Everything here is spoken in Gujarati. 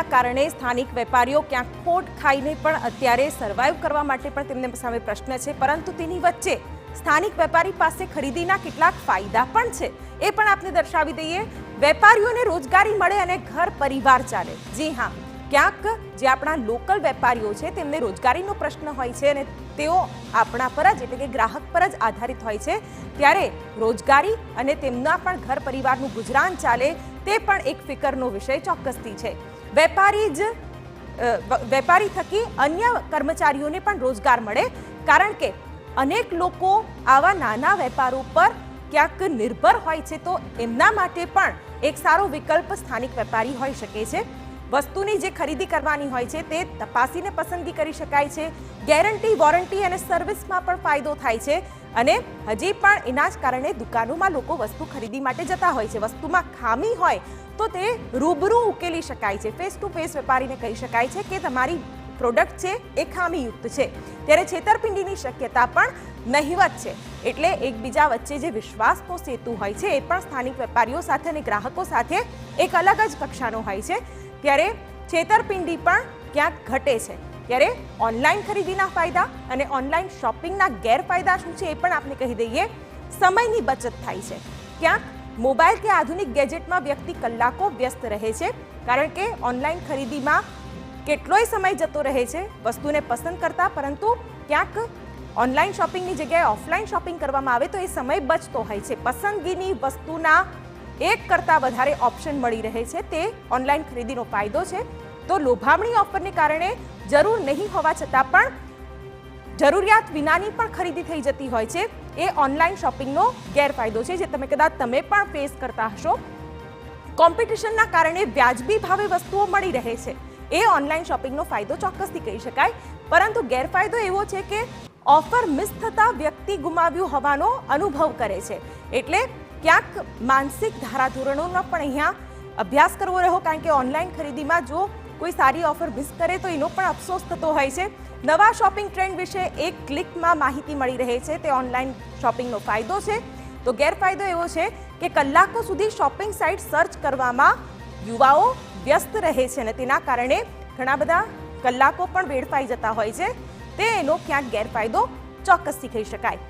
જેના કારણે સ્થાનિક વેપારીઓ ક્યાંક ખોટ ખાઈને પણ અત્યારે સર્વાઈવ કરવા માટે પણ તેમને સામે પ્રશ્ન છે, પરંતુ તેની વચ્ચે સ્થાનિક વેપારી પાસે ખરીદીના કેટલાક ફાયદા પણ છે, એ પણ આપને દર્શાવી દઈએ। વેપારીઓને રોજગારી મળે અને ઘર પરિવાર ચાલે। જી હા, ક્યાંક જે આપણા લોકલ વેપારીઓ છે તેમને રોજગારીનો પ્રશ્ન હોય છે અને તેઓ આપણા પર જ એટલે કે ગ્રાહક પર જ આધારિત હોય છે, ત્યારે રોજગારી અને તેમના પણ ઘર પરિવારનું ગુજરાન ચાલે તે પણ એક ફિકરનો વિષય ચોક્કસથી છે। વેપારી થકી અન્ય કર્મચારીઓને પણ રોજગાર મળે, કારણ કે અનેક લોકો આવા નાના વેપારો પર ક્યાંક નિર્ભર હોય છે, તો એમના માટે પણ એક સારો વિકલ્પ સ્થાનિક વેપારી હોઈ શકે છે। વસ્તુની જે ખરીદી કરવાની હોય છે તે તપાસીને પસંદગી કરી શકાય છે। ગેરંટી, વોરંટી અને સર્વિસમાં પણ ફાયદો થાય છે અને હજી પણ એના જ કારણે દુકાનોમાં લોકો વસ્તુ ખરીદી માટે જતા હોય છે। વસ્તુમાં ખામી હોય તો તે રૂબરૂ ઉકેલી શકાય છે। ફેસ ટુ ફેસ વેપારીને કહી શકાય છે કે તમારી પ્રોડક્ટ છે એ ખામીયુક્ત છે, ત્યારે છેતરપિંડીની શક્યતા પણ નહિવત છે। એટલે એકબીજા વચ્ચે જે વિશ્વાસનો સેતુ હોય છે એ પણ સ્થાનિક વેપારીઓ સાથે અને ગ્રાહકો સાથે એક અલગ જ કક્ષાનો હોય છે, ત્યારે છેતરપિંડી પણ ક્યાંક ઘટે છે। ત્યારે ઓનલાઈન ખરીદીના ફાયદા અને ઓનલાઈન શોપિંગના ગેરફાયદા શું છે એ પણ આપણે કહી દઈએ। સમયની બચત થાય છે। ક્યાંક મોબાઈલ કે આધુનિક ગેજેટમાં વ્યક્તિ કલાકો વ્યસ્ત રહે છે, કારણ કે ઓનલાઈન ખરીદીમાં કેટલોય સમય જતો રહે છે વસ્તુને પસંદ કરતા, પરંતુ ક્યાંક ઓનલાઈન શોપિંગની જગ્યાએ ઓફલાઈન શોપિંગ કરવામાં આવે તો એ સમય બચતો હોય છે। પસંદગીની વસ્તુના એક કરતાં વધારે ઓપ્શન મળી રહે છે, તે ઓનલાઈન ખરીદીનો ફાયદો છે। તો લોભામણી ઓફરને કારણે જરૂર નહીં હોવા છતાં પણ જરૂરિયાત વિનાની પણ ખરીદી થઈ જતી હોય છે, એ ઓનલાઈન શોપિંગનો ગેરફાયદો છે, જે કદાચ તમે પણ ફેસ કરતા હશો। કોમ્પિટિશનના કારણે વ્યાજબી ભાવે વસ્તુઓ મળી રહે છે, એ ઓનલાઈન શોપિંગનો ફાયદો ચોક્કસથી કહી શકાય, પરંતુ ગેરફાયદો એવો છે કે ઓફર મિસ થતાં વ્યક્તિ ગુમાવ્યું હોવાનો અનુભવ કરે છે। એટલે ક્યાંક માનસિક ધારાધોરણોનો પણ અહીંયા અભ્યાસ કરવો રહ્યો, કારણ કે ઓનલાઈન ખરીદીમાં જો કોઈ સારી ઓફર મિસ કરે તો એનો પણ અફસોસ થતો હોય છે। નવા શોપિંગ ટ્રેન્ડ વિશે એક ક્લિકમાં માહિતી મળી રહે છે, તે ઓનલાઈન શોપિંગનો ફાયદો છે। તો ગેરફાયદો એવો છે કે કલાકો સુધી શોપિંગ સાઇટ સર્ચ કરવામાં યુવાઓ વ્યસ્ત રહે છે અને તેના કારણે ઘણા બધા કલાકો પણ વેડફાઈ જતા હોય છે, તે એનો ક્યાંક ગેરફાયદો ચોક્કસથી કહી શકાય।